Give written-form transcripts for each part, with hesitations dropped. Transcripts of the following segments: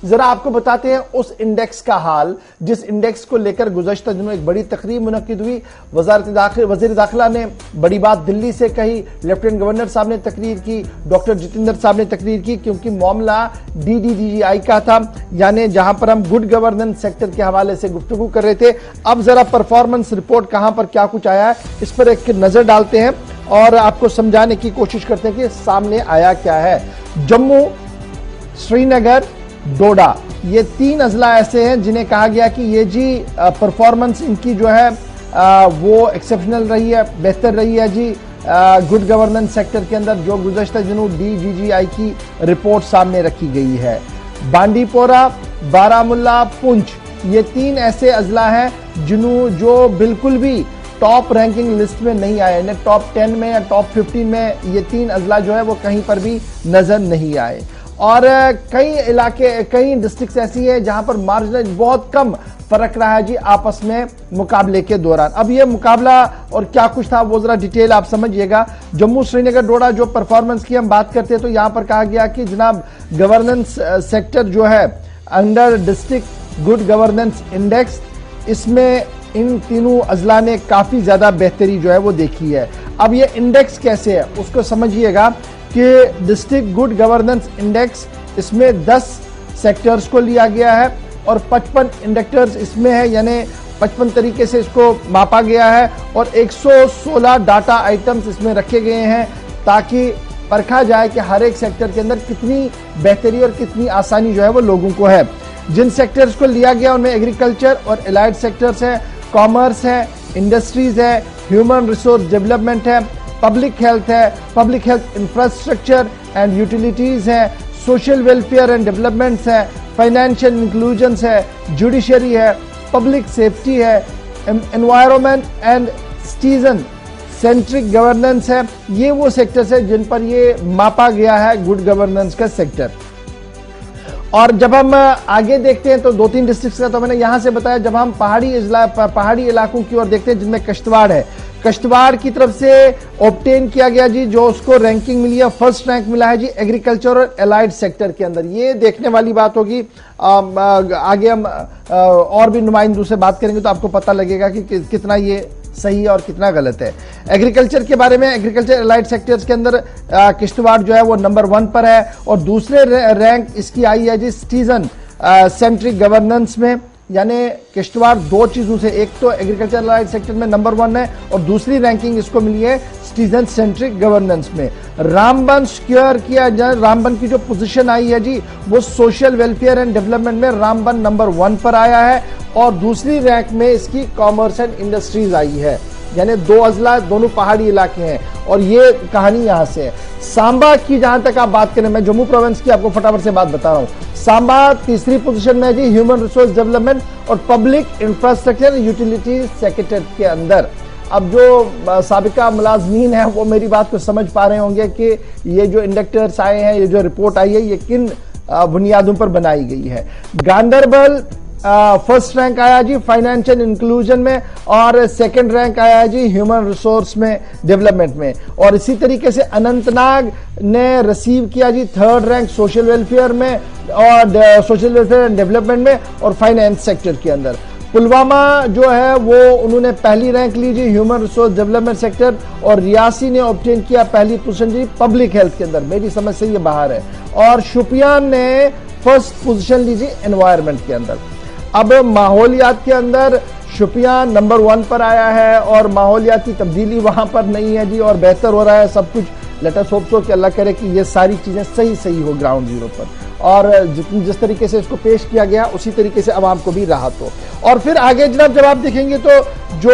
जरा आपको बताते हैं उस इंडेक्स का हाल, जिस इंडेक्स को लेकर गुज़श्ता दिनों एक बड़ी तकरीब मुनक्किद हुई। वज़ीर दाखिला ने बड़ी बात दिल्ली से कही, लेफ्टिनेंट गवर्नर साहब ने तकरीर की, डॉक्टर जितेंद्र साहब ने तकरीर की, क्योंकि मामला DDGI का था, यानी जहां पर हम गुड गवर्नेंस सेक्टर के हवाले से गुफ्तगू कर रहे थे। अब जरा परफॉर्मेंस रिपोर्ट कहां पर क्या कुछ आया है इस पर एक नजर डालते हैं और आपको समझाने की कोशिश करते हैं कि सामने आया क्या है। जम्मू, श्रीनगर, डोडा, ये 3 अजला ऐसे हैं जिन्हें कहा गया कि ये जी परफॉर्मेंस इनकी जो है वो एक्सेप्शनल रही है, बेहतर रही है जी गुड गवर्नेंस सेक्टर के अंदर, जो गुज़श्ता दिनों DDGI की रिपोर्ट सामने रखी गई है। बांडीपोरा, बारामुल्ला, पुंछ, ये 3 ऐसे अजला हैं जो बिल्कुल भी टॉप रैंकिंग लिस्ट में नहीं आए, यानी टॉप 10 में या टॉप 15 में ये 3 अजला जो है वो कहीं पर भी नजर नहीं आए। और कई इलाके, कई डिस्ट्रिक्ट्स ऐसी है जहां पर मार्जिनल बहुत कम फर्क रहा है जी आपस में मुकाबले के दौरान। अब ये मुकाबला और क्या कुछ था वो जरा डिटेल आप समझिएगा। जम्मू, श्रीनगर, डोडा जो परफॉर्मेंस की हम बात करते हैं तो यहां पर कहा गया कि जनाब गवर्नेंस सेक्टर जो है under district good governance index, इसमें इन तीनों अजला ने काफी ज्यादा बेहतरी जो है वो देखी है। अब ये इंडेक्स कैसे है उसको समझिएगा कि डिस्ट्रिक्ट गुड गवर्नेंस इंडेक्स, इसमें 10 सेक्टर्स को लिया गया है और 55 इंडेक्टर्स इसमें है, यानी 55 तरीके से इसको मापा गया है और 116 डाटा आइटम्स इसमें रखे गए हैं ताकि परखा जाए कि हर एक सेक्टर के अंदर कितनी बेहतरी और कितनी आसानी जो है वो लोगों को है। जिन सेक्टर्स को लिया गया उनमें एग्रीकल्चर और एलाइड सेक्टर्स हैं, कॉमर्स है, इंडस्ट्रीज है, ह्यूमन रिसोर्स डेवलपमेंट है, पब्लिक हेल्थ है, public health infrastructure and utilities है, सोशल वेलफेयर एंड डेवलपमेंट्स है, फाइनेंशियल इंक्लूजन है, जुडिशरी है, पब्लिक सेफ्टी है, environment and citizen centric governance है। ये वो सेक्टर्स है जिन पर ये मापा गया है गुड गवर्नेंस का सेक्टर। और जब हम आगे देखते हैं तो 2-3 डिस्ट्रिक्ट्स का तो मैंने यहां से बताया। जब हम पहाड़ी इलाकों की ओर देखते हैं जिनमें कश्तवाड़ है, कश्तवाड़ की तरफ से ऑब्टेन किया गया जी जो उसको रैंकिंग मिली है, फर्स्ट रैंक मिला है जी एग्रीकल्चर और एलाइड सेक्टर के अंदर। ये देखने वाली बात होगी, आगे हम और भी नुमाइंदों से बात करेंगे तो आपको पता लगेगा कि कितना ये सही है और कितना गलत है। एग्रीकल्चर के बारे में, एग्रीकल्चर एलाइड सेक्टर्स के अंदर किश्तवाड़ जो है वो नंबर 1 पर है और दूसरे रैंक इसकी आई है जी सिटीजन सेंट्रिक गवर्नेंस में, यानी किश्तवाड़ 2 चीजों से, एक तो एग्रीकल्चर एलाइड सेक्टर में नंबर 1 है और दूसरी रैंकिंग इसको मिली है सिटीजन सेंट्रिक गवर्नेंस में। रामबन स्क्योर किया जाए, रामबन की जो पोजीशन आई है जी वो सोशल वेलफेयर एंड डेवलपमेंट में रामबन नंबर 1 पर आया है और दूसरी रैंक में इसकी कॉमर्स एंड इंडस्ट्रीज आई है, यानी 2 अजला दोनों पहाड़ी इलाके हैं और ये कहानी यहां से है। सांबा की जहां तक आप बात करें, मैं जम्मू प्रोविंस की आपको फटाफट से बात बता रहा हूं। सांबा तीसरी पोजीशन में है जी ह्यूमन रिसोर्स डेवलपमेंट और पब्लिक इंफ्रास्ट्रक्चर यूटिलिटी सेक्टर के अंदर। अब जो साबिका मुलाजमीन है वो मेरी बात को समझ पा रहे होंगे कि ये जो इंडेक्टर्स आए हैं, ये जो रिपोर्ट आई है, ये किन बुनियादों पर बनाई गई है। गांधरबल फर्स्ट रैंक आया जी फाइनेंशियल इंक्लूजन में और सेकंड रैंक आया जी ह्यूमन रिसोर्स में डेवलपमेंट में। और इसी तरीके से अनंतनाग ने रिसीव किया जी 3rd रैंक सोशल वेलफेयर में और सोशल वेलफेयर एंड डेवलपमेंट में और फाइनेंस सेक्टर के अंदर। पुलवामा जो है वो उन्होंने पहली रैंक ली जी ह्यूमन रिसोर्स डेवलपमेंट सेक्टर और रियासी ने ऑब्टेन किया पहली पोजीशन जी पब्लिक हेल्थ के अंदर। मेरी समझ से ये बाहर है। और शुपियान ने फर्स्ट पोजीशन ली जी एनवायरनमेंट के अंदर। अब माहौलियात के अंदर शुपियान नंबर 1 पर आया है और माहौलियाती तब्दीली वहां पर नहीं है जी और बेहतर हो रहा है सब कुछ। लेट अस होप सो कि अल्लाह करे कि ये सारी चीजें सही हो ग्राउंड जीरो पर और जिस तरीके से इसको पेश किया गया उसी तरीके से आवाम को भी राहत हो। और फिर आगे जब आप देखेंगे तो जो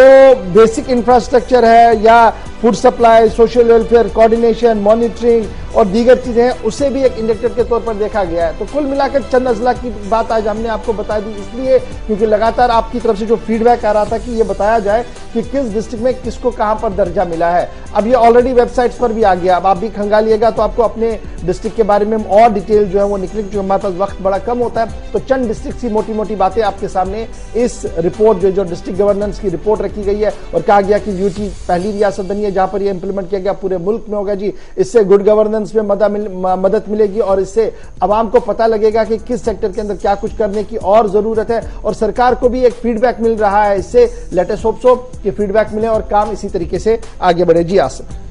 बेसिक इंफ्रास्ट्रक्चर है या food supply, social welfare, coordination, monitoring और दीगर चीजें हैं उसे भी एक इंडेक्टर के तौर पर देखा गया है। तो कुल मिलाकर चंद अजला की बात आज हमने आपको बता दी, इसलिए क्योंकि लगातार आपकी तरफ से जो फीडबैक आ रहा था कि ये बताया जाए कि किस डिस्ट्रिक्ट में किसको कहां पर दर्जा मिला है। अब ये ऑलरेडी वेबसाइट्स पर भी आ गया, अब आप भी खंगालिएगा तो आपको अपने डिस्ट्रिक्ट के बारे में और डिटेल जो है वो डिस्ट्रिक्ट, जो हमारे पास वक्त बड़ा कम होता है, तो चंद डिस्ट्रिक्ट की मोटी मोटी बातें आपके सामने इस रिपोर्ट जो डिस्ट्रिक्ट गवर्नेंस की रिपोर्ट रखी गई है, और कहा गया कि यूटी पहली रियासत बनी है जहां पर यह इंप्लीमेंट किया गया, पूरे मुल्क में होगा जी। इससे गुड गवर्नेंस में मदद मिलेगी और इससे आवाम को पता लगेगा कि किस सेक्टर के अंदर क्या कुछ करने की और जरूरत है, और सरकार को भी एक फीडबैक मिल रहा है। इससे लेट अस होप सो कि फीडबैक मिले और काम इसी तरीके से आगे बढ़े। जी आसिफ।